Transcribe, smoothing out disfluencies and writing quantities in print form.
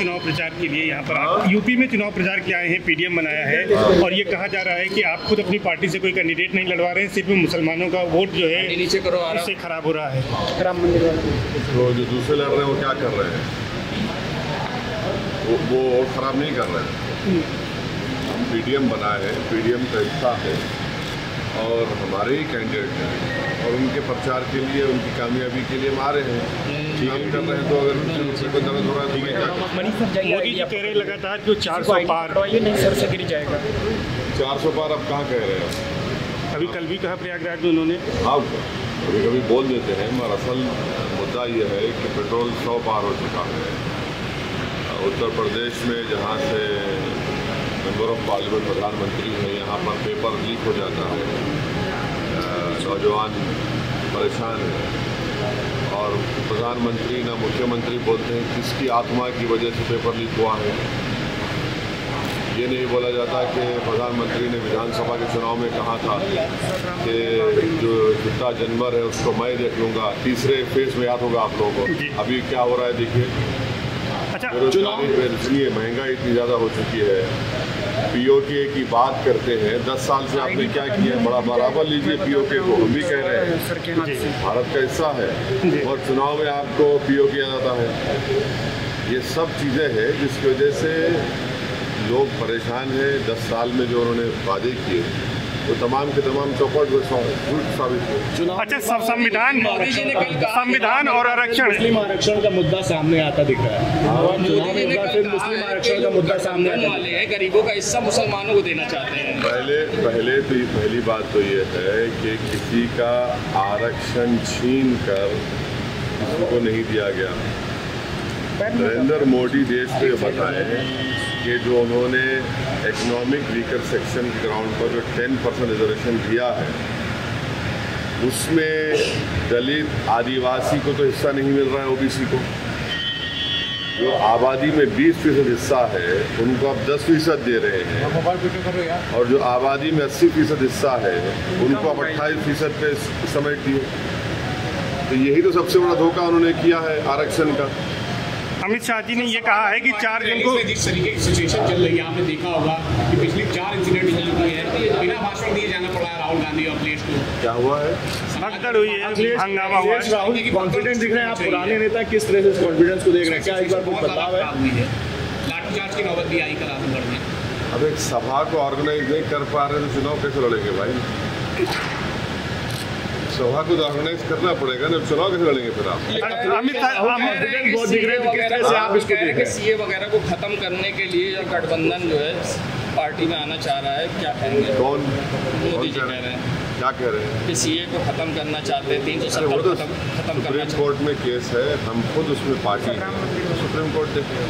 चुनाव प्रचार के लिए यहाँ पर यूपी में चुनाव प्रचार के आए हैं, पीडीएम बनाया है और ये कहा जा रहा है कि आप खुद अपनी पार्टी से कोई कैंडिडेट नहीं लड़वा रहे हैं, सिर्फ मुसलमानों का वोट जो है इससे खराब हो रहा है। राम मंदिर तो जो दूसरे लड़ रहे हैं वो क्या कर रहे हैं? वो वोट खराब नहीं कर रहे हैं। हम पीडीएम बनाए हैं, पीडीएम का हिस्सा है और हमारे ही कैंडिडेट हैं और उनके प्रचार के लिए, उनकी कामयाबी के लिए हम आ रहे हैं, काम कर रहे हैं। तो अगर उनसे कोई दर्द हो रहा है तो मैं क्या करूं? मोदी जी कह रहे लगातार जो 400 पार नहीं सर से गिर जाएगा। 400 पार अब कहाँ कह रहे हैं? अभी कल भी कहा प्रयागराज में उन्होंने। हाँ, कभी कभी बोल देते हैं, मगर असल मुद्दा ये है कि पेट्रोल 100 पार हो चुका है। उत्तर प्रदेश में जहाँ से मेंबर ऑफ पार्लियामेंट प्रधानमंत्री है, यहाँ पर पेपर लीक हो जाता है, नौजवान परेशान है और प्रधानमंत्री ना मुख्यमंत्री बोलते हैं किसकी आत्मा की वजह से पेपर लीक हुआ है। ये नहीं बोला जाता कि प्रधानमंत्री ने विधानसभा के चुनाव में कहा था कि जो जितना जानवर है उसको मैं देख लूँगा। तीसरे फेज में याद होगा आप लोगों को, अभी क्या हो रहा है देखिए। बेरोजगारी इसलिए महंगाई इतनी ज़्यादा हो चुकी है। पीओके की बात करते हैं, 10 साल से आपने क्या किया? बड़ा बराबर लीजिए पीओके को, हम भी कह रहे हैं भारत का हिस्सा है और चुनाव में आपको पीओके किया जाता है। ये सब चीज़ें हैं जिसकी वजह से लोग परेशान हैं। 10 साल में जो उन्होंने वादे किए वो तमाम के तमाम चौपट झूठ साबित हुए। अच्छा, संविधान और आरक्षण, मुस्लिम आरक्षण का मुद्दा सामने आता दिख रहा है। मुस्लिम आरक्षण का मुद्दा सामने वाले हैं, गरीबों का हिस्सा मुसलमानों को देना चाहते हैं। पहले तो पहली बात तो ये है कि किसी का आरक्षण छीन कर किसी को नहीं दिया गया। नरेंद्र मोदी देश को ये बताए कि जो उन्होंने इकोनॉमिक वीकर सेक्शन के ग्राउंड पर जो 10% रिजर्वेशन दिया है उसमें दलित आदिवासी को तो हिस्सा नहीं मिल रहा है। ओबीसी को जो आबादी में 20% हिस्सा है उनको अब 10% दे रहे हैं और जो आबादी में 80% हिस्सा है उनको अब 28% पे समेट दिए। तो यही तो सबसे बड़ा धोखा उन्होंने किया है आरक्षण का। अमित शाह जी ने ये कहा है कि 4 जून को जिस तरीके की सिचुएशन चल रही है, आपने देखा होगा कि पिछली 4 इंसिडेंट हो चुकी है, बिना भाषण दिए जाना पड़ा है राहुल गांधी और अखिलेश को। क्या हुआ है? भगदड़ हुई है, हंगामा हुआ है। राहुल की कॉन्फिडेंस दिख रहे हैं। आप पुराने नेता किस तरह से कॉन्फिडेंस को देख रहे हैं? क्या एक बार कुछ बदलाव है? लाठीचार्ज की नौबत भी आई कल आजमगढ़ में। अब एक सभा को ऑर्गेनाइज नहीं कर पा रहे तो चुनाव कैसे लड़ेंगे भाई? सभा को ऑर्गेनाइज करना पड़ेगा ना, चुनाव कैसे लड़ेंगे फिर आप? सीए वगैरह को खत्म करने के लिए या गठबंधन जो है पार्टी में आना चाह रहा है, क्या कहेंगे? कौन? मोदी जी कह रहे हैं। क्या कह रहे हैं? कि सीए को खत्म करना चाहते हैं, 370 खत्म करना। सुप्रीम कोर्ट में केस है, हम खुद उसमें पार्टी हैं, सुप्रीम कोर्ट देखें।